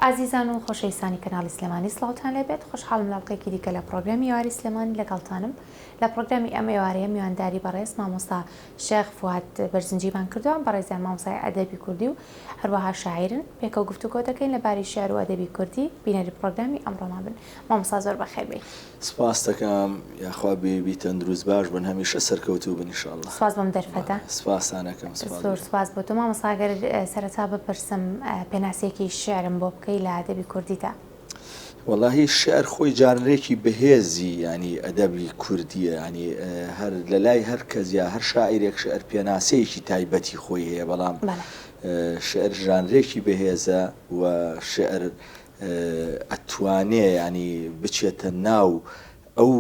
ئازیزان و خۆشەویستانی کەناڵی سلێمانی سڵاوتان لێبێت خۆشحاڵم لاڵقەیەکی دیکە لە پرۆگرامی ئێواری سلێمانی لەگەڵتانم لە پرۆگرامی ئەم ئێوارەیە میوانداری بەڕێز مامۆستا شێخ فواد بەرزنجیبان کردووە بەڕێزیان مامۆستای ئەدەبی کوردی و هەروەها شاعیرن پێکەوە گفتوگۆ دەکەین لەباری شێعر و ئەدەبی کوردی بینەری پرۆگرامی ئەمڕۆمان بن مامۆستا زۆر بەخێر بێ. سپاس دەکەم یاخوا بێبی تەندروست باش بن هەمیشە سەرکەوتوو بن ئینشاءڵڵا. سپاس بۆم دەرفەتە. سپاسانەکەم زۆر سپاس بۆ تۆ مامۆستا ئەگەر سەرەتا بپرسم پێناسەیەکی شێعرم بۆ بکەی لە ئەدەبی کوردیدا. واللهی شعر خۆی جانرێکی بەهێزی ینی ئەدەبی کوردیە ینی هەر لە لای هەر کەس یا هەر شاعیرێک شعر پێناسەیەکی تایبەتی خۆی هەیە بەڵام شعر ژانرێکی بەهێزە و شعر ئەتوانێ ینی بچێتە ناو ئەو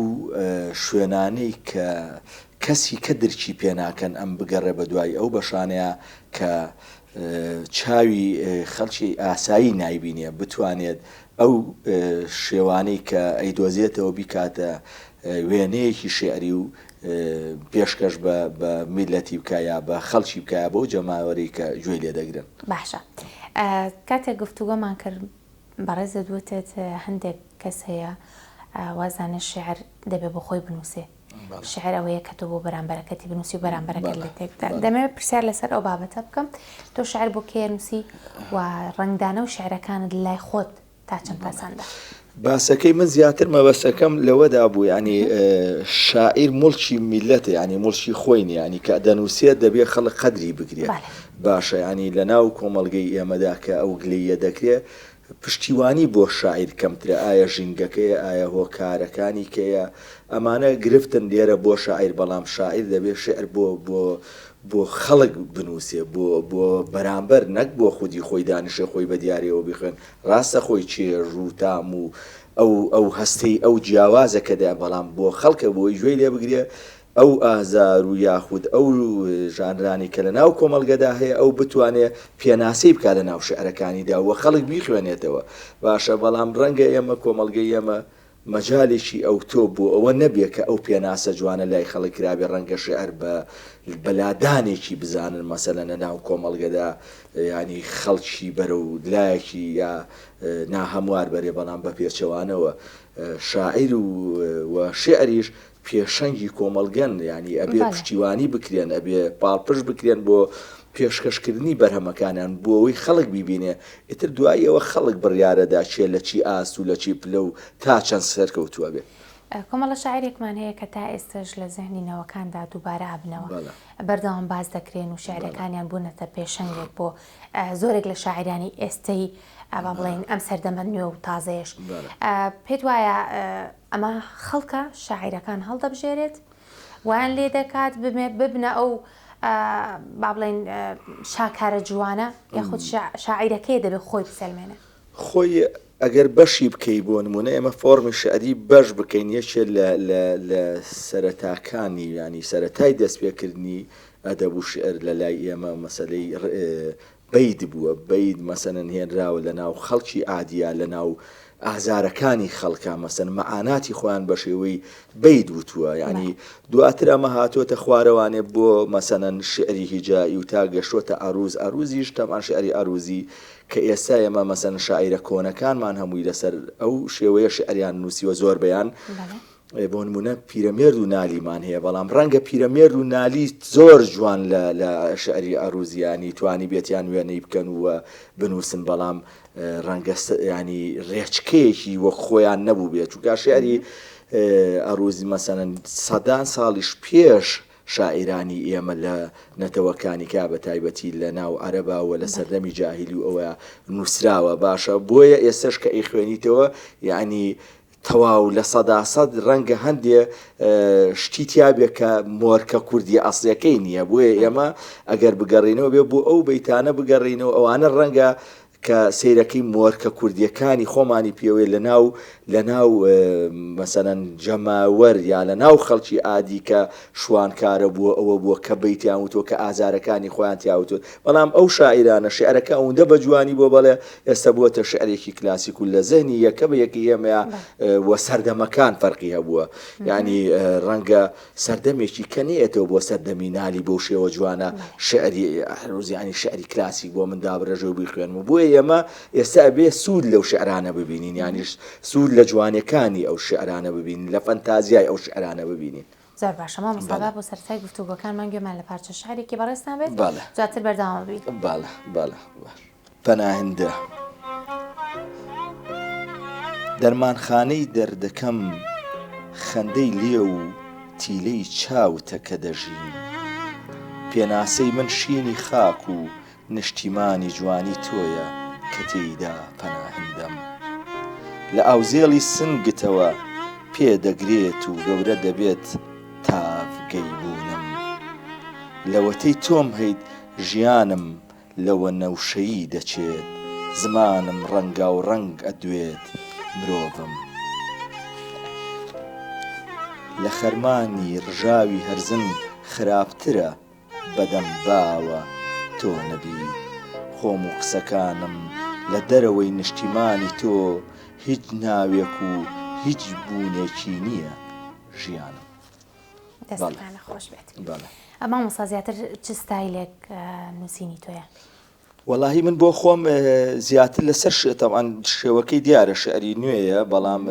شوێنانەی کە کەسی کە درکی پێناکەن ئەم بگەڕێ بە دوای ئەو بەشانەیە کە چاوی خەڵکی ئاسایی نایبینێ بتوانێت ئەو شێوانەی کە ئەیدۆزێتەوە بیکاتە وێنەیەکی شێعری و پێشکەش بە میلەتی بکایە بە خەڵکی بکایە بۆ جەماوەری کە گوێی لێ دەگرن. باشە کاتێک گفتوگۆمان کرد بەڕێزە دوتێت هەندێک کەس هەیە وازانە شێعر دەبێت بۆ خۆی بنووسێ شعر ئەوەیە کە تۆ بۆ بەرامبەرەکەتی بنووسی و بەرامبەرەکەت لە تێکدا دەمەوێت پرسیار لەسەر ئەو بابەتە بکەم تۆ شعر بۆ کێ نووسی و ڕنگدانە و شعرەکانت لای خۆت تا چەند پەسەندە؟ باسەکەی من زیاتر مەبەستەکەم لەوەدا بوو ینی شاعیر مڵکی میلەتە ینی مڵکی خۆین ینی کە دەنووسێت دەبێت خەڵک قەدری بگرێت باشە ینی لە ناو کۆمەڵگەی ئێمەدا کە ئەو گلەیە دەکرێت پشتیوانی بۆ شاعیر کەمترە ئایا ژینگەکەیە ئایا هۆکارەکانی کەیە ئەمانە گرفتن لێرە بۆ شاعیر بەڵام شاعیر دەبێت شعر بۆ خەڵک بنووسێ بۆ بەرامبەر نەک بۆ خودی خۆی دانیشە خۆی بە دیارەوە بخوێن ڕاستە خۆی چێژ ڕووتام و ئەو هەستەی ئەو جیاوازە کەدا بەڵام بۆ خەڵکە بۆی گوێی لێ بگرێ ئەو ئازار و یاخود ئەو ژانرانی کە لە ناو کۆمەلگەدا هەیە ئەو بتوانێت پێناسەی بکات لە ناو شعرەکانیدا وە خەڵک بیخوێنێتەوە باشە بەڵام ڕەنگە ئێمە کۆمەلگەی ئێمە مەجالێکی ئەو تۆ بوو ئەوە نەبێت کە ئەو پێناسە جوانە لای خەڵک کرابێ ڕەنگە شعر بە بەلادانێکی بزانن مەسەلەن لە ناو کۆمەلگەدا ینی خەڵکی بەرە و لایەکی یا ناهەموار بەرێ بەڵام بە پێچەوانەوە شاعیر و شعریش پێشەنگی کۆمەلگەن ینی ئەبێ پشتیوانی بکرێن ئەبێ پاڵپش بکرێن بۆ پێشکەشکردنی بەرهەمەکانیان بۆ ئەوەی خەڵک بیبینێ ئیتر دواییەوە خەڵک بڕیارەدا چێ لە چی ئاست و لە چی پلە و تا چەند سەرکەوتووە بێ. کۆمەڵە شاعیرێکمان هەیە کە تا ئێستش لە زەهنی نەوەکاندا دووبارە ئابنەوە بەردەوام باز دەکرێن و شعرەکانیان بوونەتە پێشەنگێک بۆ زۆرێک لە شاعرانی ئێستەی ئەوە بڵێن ئەم سەردەمە نوێ و تازەیەش پێت وایە ئەمە خەڵکە شاعیرەکان هەڵدەبژێرێت ویان لێ دەکات ببنە ئەو با بڵێن شاکارە جوانە یاخود شاعیرەکەی دەبێت خۆی بسەلمێنە خۆی ئەگەر بەشی بکەی بۆ نمونە ئێمە فۆرمی شعری بەش بکەین یەکێ لە سەرەتاکانی ینی سەرەتای دەستپێکردنی ئەدەب و شعر لە لای ئێمە مەسەلەی بەید بووە بەید مەسەلەن هێنراوە لە ناو خەڵکی ئادیا لە ناو ئازارەکانی خەڵکە مەسەن مەعاناتی خۆیان بە شێوەی بەید وتووە ینی دواتر ئەمە هاتوۆتە خوارەوانێ بۆ مەسەنەن شعری هیجایی و تا گەشتۆتە ئەروزیش تەمان شعری ئەروزی کە ئێستا ئێمە مەسەن شاعیرە کۆنەکانمان هەمووی لەسەر ئەو شێوەیە شعریان نووسیوە زۆر بەیان بۆ نمونە پیرەمێرد و نالیمان هەیە بەڵام ڕەنگە پیرەمێرد و نالی زۆر جوان لە شعری ئەروزیانی توانی بێتیان وێنەی بکەن و بنووسن بەڵام ڕەنگە ینی ڕێچکەیەکی وەک خۆیان نەبوو بێت چونکە شعری ئەروزی مەسەنەن سەدان ساڵیش پێش شاعیرانی ئێمە لە نەتەوەکانی کا بە تایبەتی لە ناو عەرەباوە لە سەردەمی جاهیلی و ئەوە نووسراوە باشە بۆیە ئێستش کە ئەی خوێنیتەوە یعنی تەواو لە سەداسەد ڕەنگە هەندێ شتی تیابێ کە مۆرکە کوردی ئەسڵیەکەی نییە بۆیە ئێمە ئەگەر بگەڕینەوە بێ بۆ ئەو بەیتانە بگەڕینەوە ئەوانە ڕەنگە کە سیرەکەی مۆرکە کوردیەکانی خۆمانی پێوێ لە ناو مەسەنەن جەماوەر یا لە ناو خەڵکی ئادی کە شوانکارە بووە ئەوە بووە کە بەیتیان وتۆ کە ئازارەکانی خۆیان تیاوتوت بەڵام ئەو شاعیرانە شعرەکە ئەوەندە بە جوانی بۆ بەڵێ ئێستا بووەتە شعرێکی کلاسیک و لە زەهنی یەکە بە یەکی ئێمەیە وە سەردەمەکان فەرقی هەبووە ینی ڕەنگە سەردەمێکی کەنێتەوە بۆ سەردەمی نالی بۆ شێوە جوانە شعری ڕوزیانی شعری کلاسیک بۆ من دابڕێژە و بیخوێنم بۆیە ئێمە ئێستا بێ سوود لەو شعرانە ببینین یانیش سوود لە جوانەکانی ئەو شعرانە ببینین لە فەنتازیای ئەو شعرانە ببینین. زۆر باشە مامۆستا بۆ سەرەتای گفتوگۆکانمان گوێمان لە پارچە شعرێکی بەڕێستان بێت دواتر بەردەوام بین. باڵە پەناهندە دەرمانخانەی دەردەکەم خەندەی لێ و تیلەی چاوتە کە دەژین پێناسەی من شینی خاک و نیشتیمانی جوانی تۆیە کە تێیدا پەناهندەم لە ئاوزێڵی سنگتەوە پێدەگرێت و گەورە دەبێت تاڤگەیبوونم لەوەتەی تۆم هەیت ژیانم لەوە نەوشەیی دەچێت زمانم ڕەنگا و ڕەنگ ئەدوێت مرۆڤم لە خەرمانی ڕژاوی هەرزن خراپترە بەدەم باوە تۆ نەبی خۆم و قسەکانم لە دەرەوەی نیشتیمانی تۆ هیچ ناوێک و هیچ بوونێکی نییە ژیانم. دەستەکانە خۆش بێت. ئەمە مامۆستا زیاتر چ ستایلێک نووسینی تۆیە؟ وەڵاهی من بۆ خۆم زیاتر لەسەر تەمان شێوەکەی دیارە شعری نوێیە بەڵام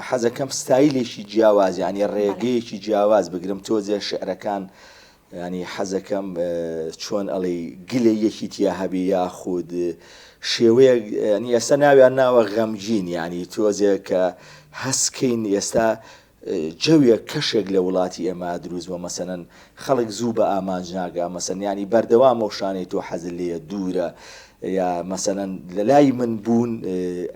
حەزەکەم ستایلێکی جیاواز ینی ڕێگەیەکی جیاواز بگرم تۆزێ شعرەکان ینی حەزەکەم چۆن ئەڵێ گلەیەکی تیا هەبی یاخود شێوەیە ئێستا ناویان ناوە غەمگین ینی تۆزێ کە هەسکەین ئێستا جەویە کەشێک لە وڵاتی ئێمە دروستبووە مەسەنەن خەڵک زوو بە ئامانج ناگا مەسەن ینی بەردەوام ئەو شانەی تۆ حەزت لێیە دوورە یا مەسەنەن لە لای من بوون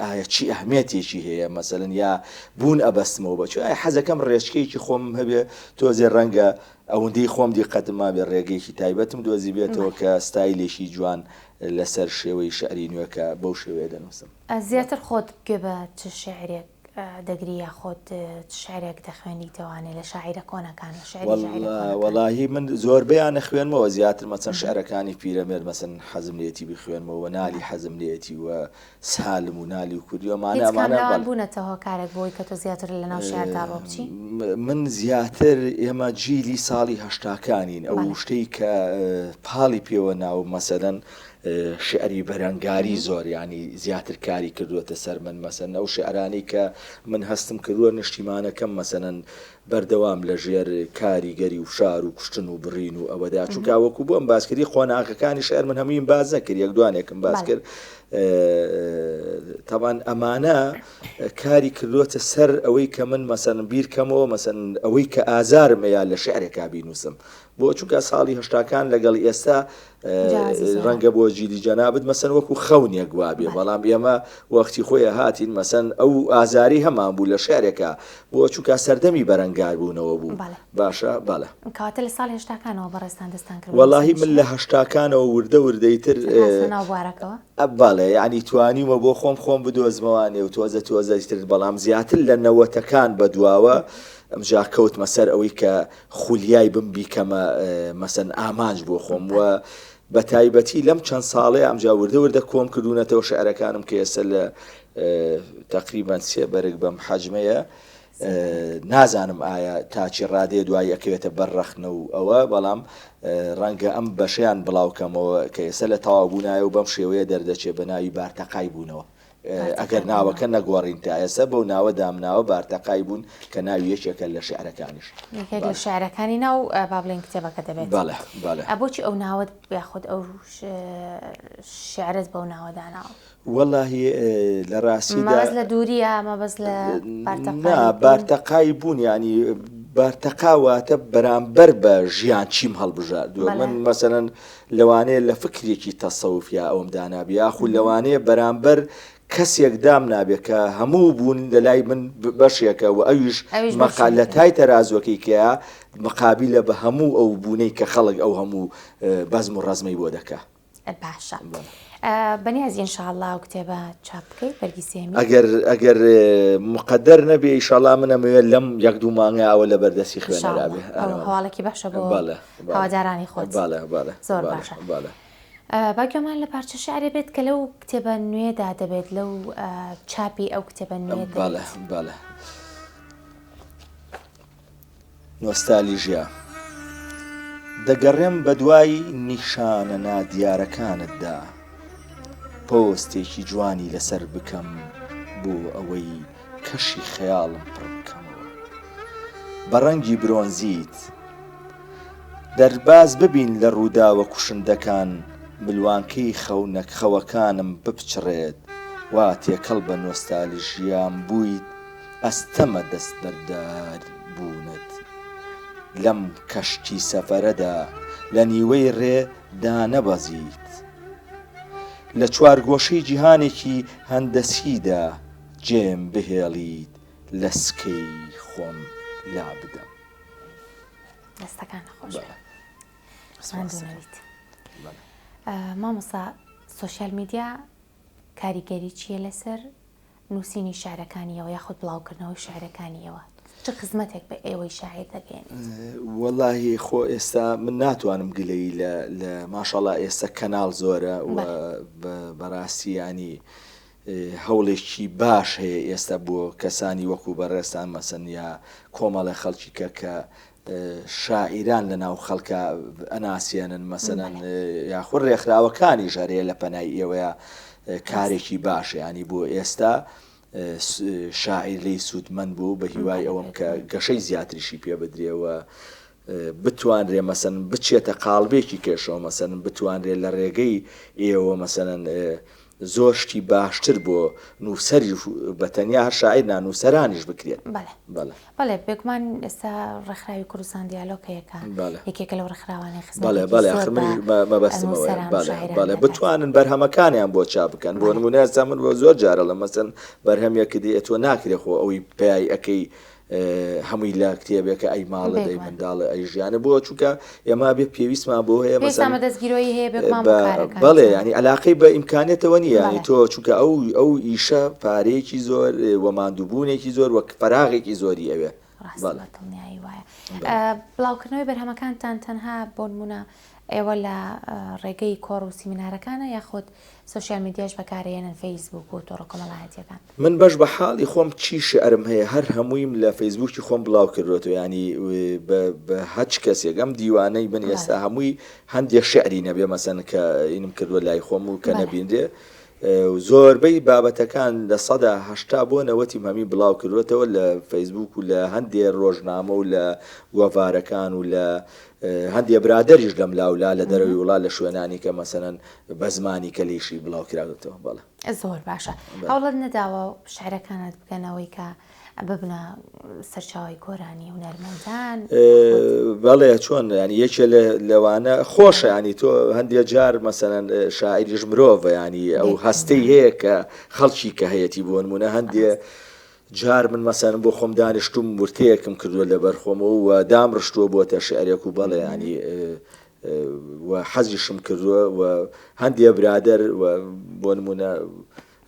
ئایا چی ئەهمیەتێکی هەیە مەسەلەن یا بوون ئەبەستمەوە بەچ ئایا حەزەکەم ڕێچکەیەکی خۆم هەبێ تۆزێ ڕەنگە ئەوەندەی خۆم دیقەتما بێ ڕێگەیەکی تایبەتم دۆزی بێتەوە کە ستایلێکی جوان لەسەر شێوەی شعری نوێکە بەو شێوەیە دەنووسم. زیاتر خۆت گوێ بە چ شعرێک دەگری یا خۆت شعرێک دەخوێنیتەوانێ لە شاعیرە کۆنەکان و شعری وەڵاهی من زۆربەیان نەخوێنمەوە زیاتر مەچەند شعرەکانی پیرەمێر مەسەن حەزم لێتی بخوێنمەوە نالی حەزم لێتی وە سالم و نالی و کوردیۆمانە بوونەتەوە کارێک بۆی کە تۆ زیاتر لە ناو شعردا بۆ بچی؟ من زیاتر ئێمە جیلی ساڵی هەشتاکانین ئەو شتەی کە پاڵی پێوە ناو مەسەلەن شعری بەرەنگاری زۆر ینی زیاتر کاری کردووەتە سەر من مەسەن ئەو شعرانی کە من هەستم کردووە نیشتیمانەکەم مەسەنەن بەردەوام لە ژێر کاریگەری و شار و کوشتن و بڕین و ئەوەدا چونکە وەکو بۆم باسکردی خۆناغەکانی شعر من هەموویم باز نەکرد یەک دوانێکم باز کرد تەبان ئەمانە کاری کردووەتە سەر ئەوەی کە من مەسەن بیرکەمەوە مەسەن ئەوەی کە ئازارم ئەیە لە شعرێکا بینووسم بۆ چونکە ساڵی هەشتاکان لەگەڵ ئێستا ڕەنگە بۆ جیلی جەنابەت مەسەن وەکو خەونێک وابێ بەڵام ئێمە وەختی خۆیە هاتین مەسەن ئەو ئازاری هەمان بوو لە شعرێکە بۆ چونکە سەردەمی بەرەنگار بوونەوە بوو باشە باڵە کاتە لە ساڵی هەشتاکانەوە بەڕێستان دەستان کرد وەڵاهی من لە هەشتاکانەوە وردە وردەیتر باڵێ ینی توانیمە بۆ خۆم بدۆزمەوانێ و تۆزەتر بەڵام زیاتر لە نەوەتەکان بەدواوە ئەمجا کەوتمە سەر ئەوەی کە خولیای بمبی کەمە مەسەن ئامانج بۆ خۆم وە بە تایبەتی لەم چەند ساڵەیە ئەمجا وردە کۆم کردوونەتەوە شعرەکانم کە ئێستا لە تقریبان سێ بەرگ بەم حەجمەیە نازانم ئایا تاچی ڕادێ دوای ئەکەوێتە بەرڕەخنە و ئەوە بەڵام ڕەنگە ئەم بەشیان بڵاوکەمەوە کە ئێستا لە تەواوبوونایە و بەم شێوەیە دەردەچێت بە ناوی بارتەقای بوونەوە ئەگەر ناوەکە نەگۆڕین تا ئێستا بەو ناوە دامناوە بارتەقای بوون کە ناوی یەکێکە لە شعرەکانیش یەکێک لە شعرەکانی ناو با بڵێن کتێبەکە دەبێت بۆچی ئەو ناوت یاخود ئەو شعرت بەو ناوەداناوە وەڵاهی لە ڕاستیدا لە دووریە مەبەست لە بارتەقای بوون ینی بارتەقاواتە بەرامبەر بە ژیان چیم هەڵبژاردووە من مەسەرەن لەوانەیە لە فکرێکی تەسەوفیا ئەوم دانابی یاخود لەوانەیە بەرامبەر کەسێک دام نابێت کە هەموو بوون لە لای من بەشێکە و ئەویش مەقال لە تای تەرازوەکەی کەیە مقابلە بە هەموو ئەو بوونەی کە خەڵک ئەو هەموو بەزم و ڕەزمەی بۆ دەکا باشە بەنیازی ئینشاءالله و کتێبە چاپ بکەیت بەرگی سێمی ئەگەر مقدەر نەبێ ئینشاءالله منەمەوێت لەم یەک دوو مانگە ئەوە لە بەردەستی خوێنەرابێ هەواڵێکی باشە بۆ هەوادارانی خۆت زۆر باشە باگوێمان لە پارچە شعرێ بێت کە لەو کتێبە نوێدا دەبێت لەو چاپی ئەو کتێبە نوێ باڵە نۆستالژیا دەگەڕێم بە دوای نیشانە نادیارەکانتدا پۆستێکی جوانی لەسەر بکەم بۆ ئەوەی کەشی خەیاڵم پڕ بکەمەوە بە ڕەنگی برۆنزیت دەرباز ببین لە ڕووداوە کوشندەکان ملوانکەی خەونەکخەوەکانم بپچڕێت وا تێکەڵ بە نۆستالژیام بوویت ئەستەمە دەست بەردار بوونت لەم کەشتی سەفەرەدا لە نیوەی ڕێ دانەبەزیت لە چوارگۆشەی جیهانێکی هەندەسیدا جێم بهێڵیت لە سکەی خۆم لا بدەم دەستەکان خۆش مامۆستا سۆشیال میدیا کاریگەری چییە لەسەر نووسینی شارەکانیەوە یاخود بڵاوکردنەوەی شارەکانیەوە چ خزمەتێک بە ئێوەی شاعیر دەگەین وەڵاهی خۆ ئێستا من ناتوانم گلەی لە ماشەڵا ئێستا کەناڵ زۆرە بەڕاستی ینی هەوڵێکی باش هەیە ئێستا بۆ کەسانی وەکو بەڕێستان مەسەن یا کۆمەڵە خەڵکی کە شاعیران لە ناو خەڵکە ئەناسیێنن مەسەنەن یاخود ڕێکخراوەکانی ژەرەیە لە پەنای ئێوەیە کارێکی باشە ینی بۆ ئێستا شاعیر لی سوودمەند بوو بە هیوای ئەوەم کە گەشەی زیاتریشی پێ بدرێەوە بتوانرێ مەسەن بچێتە قاڵبێکی کێشەوە مەسەن بتوانرێت لە ڕێگەی ئێوە مەسەن زۆرشتی باشتر بۆ نووسەری بەتەنیا هەر شاعیر نانووسەرانیش بکرێت بەڵێ بێگومان ئێستا ڕێکخراوی کوردستان دیالۆگەیەکە یەکێکە لەو ڕێکخراوانەی خزمەتە بتوانن بەرهەمەکانیان بۆ چاپ بکەن بۆ نمونە ئێستا من بۆ زۆر جارە لە مەسەن بەرهەمێکی تۆ ناکرێت خۆ ئەوی پێی ئەەکەی هەمووی لە کتێبێکە ئەی ماڵە دەی منداڵە ئەی ژیانە بۆ چونکە ئێمە بێ پێویستمان بۆ هەیە دەستگیرۆی هەیە بەڵێ ینی علاقەی بە ئیمکانێتەوە نیە ینی تۆ چونکە ئەو ئیشە پارەیەکی زۆر وەماندووبوونێکی زۆر وەک فەراغێکی زۆری ئەوێ بڵاوکردنەوەی بەرهەمەکانتان تەنها بۆ نمونە ئێوە لە ڕێگەی کۆڕ و سیمینارەکانە یاخود سۆشیال میدیاش بەکارهێنن فەیسبوک و تۆڕە کۆمەڵایەتیەکان من بەش بە حاڵی خۆم چی شعرم هەیە هەر هەموویم لە فەیسبوکی خۆم بڵاو کردوێتەوە ینی بە هەچ کەسێک ئەم دیوانەی من ئێستا هەمووی هەندێک شعری نەبێ مەسەن کە ئینم کردووە لای خۆم و کە نەبیندێ زۆربەی بابەتەکان لە 180 بۆ 90 هەمی بڵاو کردوێتەوە لە فەیسبوک و لە هەندێک ڕۆژنامە و لە گۆڤارەکان و لە هەندێک برادەریش لەم لاولا لە دەرەوەی وڵات لە شوێنانی کە مەسەنەن بە زمانی کەلیشی بڵاو کراوێتەوە بەڵێ زۆر باشە هەوڵت نەداوە شعرەکانت بکەنەوەی کە ببنە سەرچاوی گۆرانی هونەرمەندان بەڵێ چۆن ینی یەکێ لەوانە خۆشە ینی تۆ هەندێک جار مەسەنەن شاعریش مرۆڤە ینی ئەو هەستەی هەیە کە خەڵکی کە هەیەی بۆ نمونە هەندێک جار من مەسەن بۆ خۆم دانیشتوم ورتەیەکم کردووە لەبەر خۆمەوە و دامڕشتووە بۆتە شعرێک و بەڵێ ینی و حەزیشم کردووە و هەندێک برادەر بۆ نمونە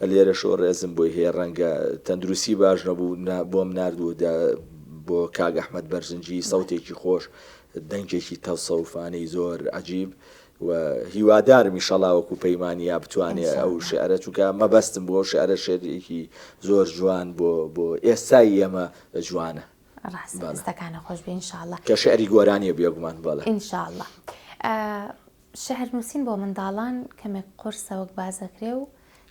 لێرەشۆ ڕێزم بۆی هەیە ڕەنگە تەندروستی باش نەبوو بۆم نردوو بۆ کاگ ئەحمەد بەرزنجی سەوتێکی خۆش دەنگێکی تەوسەوفانەی زۆر عەجیب و هیوادارم ئینشەڵڵا پەیمانی یا بتوانێت ئەو شعرە چونکە مەبەستم بۆ شعرە شێرێکی زۆر جوان بۆ ئێستای ئێمە جوانە ڕاستەکانە خۆش بێ ئینشەڵڵا کە شعری گۆرانیە بێگومان بەڵێ ئینشەڵڵا شەعر نووسین بۆ منداڵان کەمێک قورسە وەک بازەکرێ و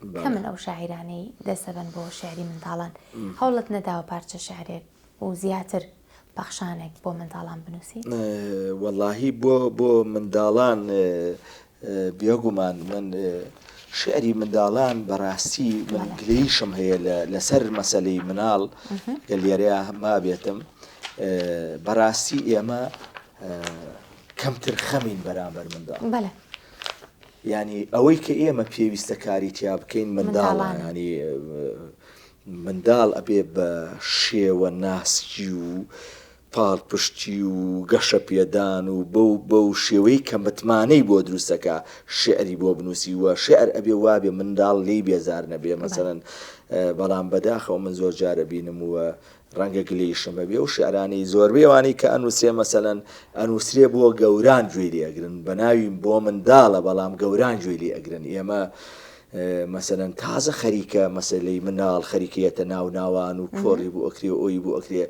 کە من ئەو شاعیرانەی دەستەبن بۆ شعری منداڵان هەوڵت نەداوە پارچە شعرێک و زیاتر بەخشانێک بۆ منداڵان بنووسی وەڵاهی بۆ منداڵان بێگومان من شعری منداڵان بەڕاستی من گلەیشم هەیە لەسەر مەسەلەی مناڵ کە لێرەیە ما بێتم بەڕاستی ئێمە کەمتر خەمین بەرامبەر منداڵ ینی ئەوەی کە ئێمە پێویستە کاری تیا بکەین منداڵە ینی منداڵ ئەبێ بە شێوە ناسکی و پاڵپشتی و گەشە پێدان و بەو شێوەی کە متمانەی بۆ دروستەکە شعری بۆ بنووسی وە شعر ئەبێ وابێ منداڵ لی بێزار نەبێ مەسەرەن بەڵام بەداخەوە من زۆر جارە بینم وە ڕەنگە گلەیشم بەبێ و شعرانەی زۆربەی ئەوانەی کە ئەنووسێ مەسەلەن ئەنووسرێ بۆ گەوران گوێی لێ ئەگرن بە ناوی بۆ منداڵە بەڵام گەوران گوێی لێ ئەگرن ئێمە مەسەلەن تازە خەریکە مەسلەی مناڵ خەریکەتە ناو ناوان و کۆڕی بوو ئەکرێ و ئەوی بوو ئەکرێ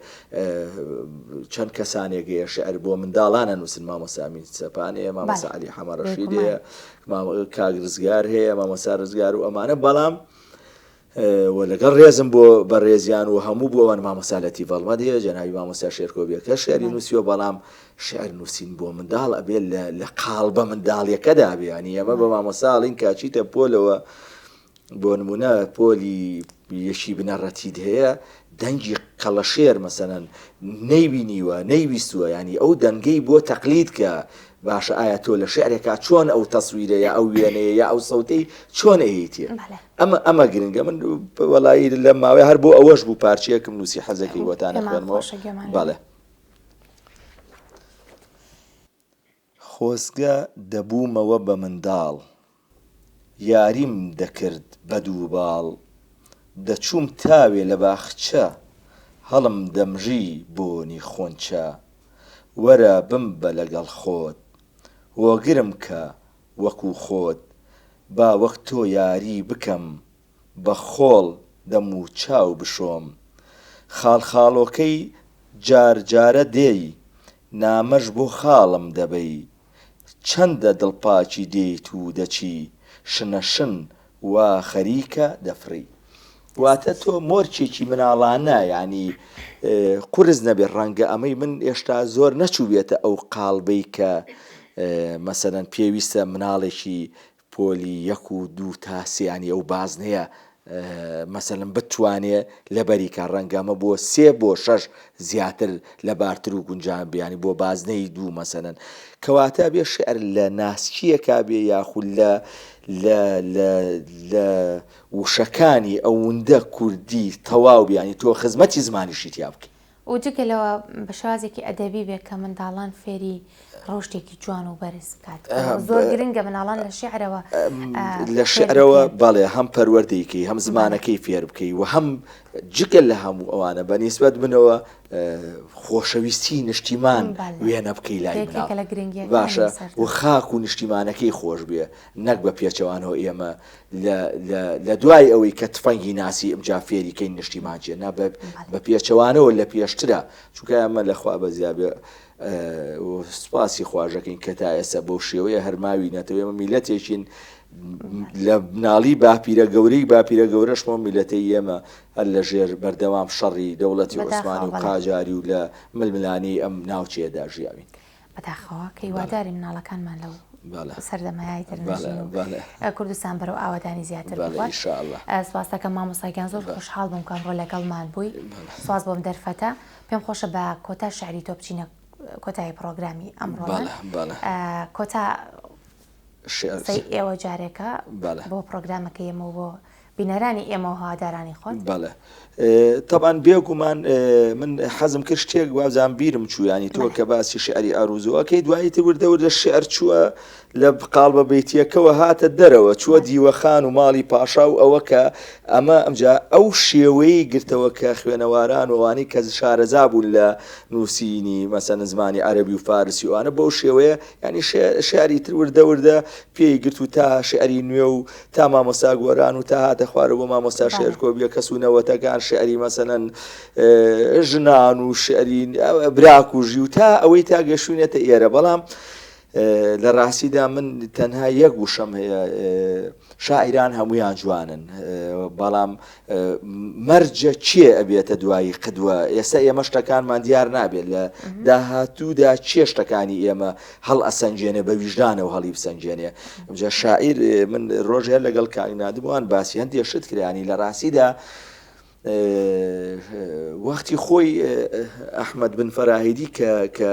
چەند کەسانێکەیە شعر بۆ منداڵانە نووسن مامۆستا ئەمین سەپانەیە مامۆستا عەلی حەمە ڕەشید هەیە کاک ڕزگار هەیە مامۆستا ڕزگار و ئەمانە بەڵام و لەگەڵ ڕێزم بۆ بەڕێزیان و هەموو بۆ ئەوان مامۆستا لەتیف ئەڵمەد هەیە جەنابی مامۆستا شێرکۆبیەکە شعری نووسیوە بەڵام شعر نووسین بۆ منداڵ ئەبێ لە قاڵبە منداڵیەکەدا بێ ئەمە بە مامۆستا ئەڵین کاچیتە پۆلەوە بۆ نمونە پۆلی یەشی بنەڕەتید هەیە دەنگی قەڵەشێر مەسەلەن نەیبینیوە نەیویستووە ینی ئەو دەنگەی بۆ تەقلید کە باشە ئایا تۆ لە شعرێکا چۆن ئەو تەسویرە یا ئەو وێنەیە یا ئەو سەوتەی چۆن ئەهیتیە ئەمە گرنگە من وەڵایی لە ماوەی هەر بۆ ئەوەش بوو پارچەیەکم نووسی حەزەکەی وەتانە خوێنمەوە بەڵێ خۆزگە دەبوومەوە بە منداڵ یاریم دەکرد بە دووباڵ دەچووم تاوێ لە باخچە هەڵم دەمژی بۆنی خۆنچە وەرە بمبە لەگەڵ خۆت وەگرم کە وەکو خۆت با وەک تۆ یاری بکەم بە خۆڵ دەم و چاو بشۆم خاڵخاڵۆکەی جارجارە دێی نامەش بۆ خاڵم دەبەی چەندە دڵپاچی دێیت و دەچی شنەشن وا خەریکە دەفڕی واتە تۆ مۆرچێکی مناڵانە ینی قورس نەبێت ڕەنگە ئەمەی من ئێشتا زۆر نەچوو بێتە ئەو قاڵبەی کە مەسەلەن پێویستە مناڵێکی پۆلی 1 و 2 تا 3 ینی ئەو بازنەیە مەسەلەن بتوانێ لەبەریکە ڕەنگەمە بۆ 3 بۆ 6 زیاتر لە بارتر و گونجان بیانی بۆ بازنەی 2 مەسەلەن کەواتە بێ شعر لە ناسکیەکە بێ یاخود لە وشەکانی ئەوەندە کوردی تەواو بیانی تۆ خزمەتی زمانیشی تیا بکەی و جگەلەوە بە شازێکی ئەدەبی بێت کە منداڵان فێری ڕۆشتێکی جوان و بەرز بکات زۆر گرنگە مناڵان لە شعرەوە بەڵێ هەم پەروەردەیەکەی هەم زمانەکەی فێر بکەی و هەم جگەل لە هەموو ئەوانە بە نیسبەت بنەوە خۆشەویستی نیشتیمان وێنە بکەی لای مناڵ باشە و خاک و نیشتیمانەکەی خۆش بێ نەک بە پێچەوانەوە ئێمە لە دوای ئەوەی کە تفەنگی ناسی ئەمجا فێریکەی نیشتیمان چێ نا بە پێچەوانەوە لە پێشترە چونکە ئەمە لەخوا بەزیابێ سوپاسی خواژەکەین کە تا ئێستا بەو شێوەیە هەرماوی نەتەوە ئێمە میلەتێکین لە مناڵی باپیرە گەورەی باپیرە گەورەشمە میلەتەی ئێمە هەر لە ژێر بەردەوام شەڕی دەوڵەتی عوسمانی و قاجاری و لە ململانی ئەم ناوچەیەدا ژیاوین بەداخەوە کە هیواداری مناڵەکانمان لەو سەردەمایای دەرنەژین کوردستان بەرەو ئاوادانی زیاتر بڵات سواز دەکەم مامۆستاگیان زۆر خۆشحاڵ بووم کە ئەمڕۆ لەگەڵمان بووی سواز بۆم دەرفەتە پێم خۆشە بە کۆتا شعری تۆ بچینە کۆتایی پرۆگرامی ئەمڕۆ کۆتا ئێوە جارێکە بۆ پرۆگرامەکە ئێمە بۆ بینەرانی ئێمە و هەوادارانی خۆت بەڵێ تەبان بێگومان من حەزم کرد شتێک وازان بیرم چوو ینی تۆ کە باسی شعری ئاروزوەکەی دوایی تر وردە شعر چووە لە قاڵبە بەیتیەکەوە هاتە دەرەوە چووە دیوەخان و ماڵی پاشا و ئەوە کە ئەمە ئەمجا ئەو شێوەی گرتەوە کە خوێنەواران وانی کە شارەزا بوون لە نووسینی مەسەن زمانی عەربی و فارسی وانە بەو شێوەیە ینی شعری تر وردە پێی گرت و تا شعری نوێ و تا مامۆستا گۆران و تا هاتە خوارە بۆ مامۆستا شێرکۆبیە کەسوونەوەتەکان شعری مەسەلەن ژنان و شعری براکوژی و تا ئەوەی تا گەشوونێتە ئێرە بەڵام لە ڕاستیدا من تەنها یەک وشەم هەیە شاعیران هەمویان جوانن بەڵام مەرجە چیە ئەبێتە دوایی قدوە ئێستا ئێمە شتەکانمان دیار نابێت لە داهاتوودا چێ شتەکانی ئێمە هەڵ ئەسەنجێنێ بە ویژدانە و هەڵی بسەنجێنێ ئەمجا شاعیر من ڕۆژ هەر لەگەڵ کاینادبووان باسی هەندێک شت کرانی لە ڕاستیدا وەختی خۆی ئەحمەد بن فەراهیدی کە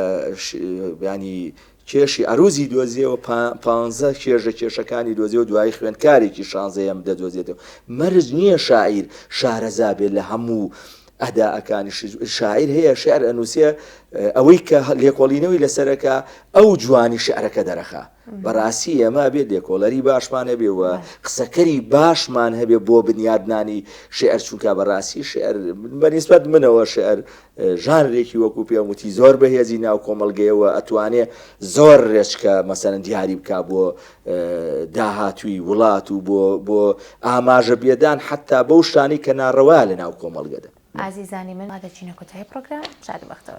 ینی کێشی ئەروزی دۆزیەوە 15 کێشەکانی دۆزیەوە دوایی خوێندکارێکی 16ەم دەدۆزێتەوە مەرج نییە شاعیر شارەزا بێت لە هەموو ئەهداءەکانی شاعیر هەیە شعر ئەنووسێ ئەوەی کە لێکۆڵینەوەی لەسەرەکە ئەو جوانی شعرەکە دەرەخا بەڕاستی ئێمە بێت لێکۆڵەری باشمان هەبێەوە قسەکەری باشمان هەبێ بۆ بنیادنانی شعر چونکە بەڕاستی شعر بەنسبەت منەوە شعر ژانرێکی وەکو پێوتی زۆر بەهێزی ناو کۆمەلگەیەوە ئەتوانێت زۆر ڕێچکە مەسەرەن دیاری بک بۆ داهاتووی وڵات و بۆ ئاماژە بێدان حتا بەو شتانی کە ناڕەوا لە ناو کۆمەلگەدا. ئازیزانی من دەچینە کۆتایی پرۆگرام شاد بەختەوە.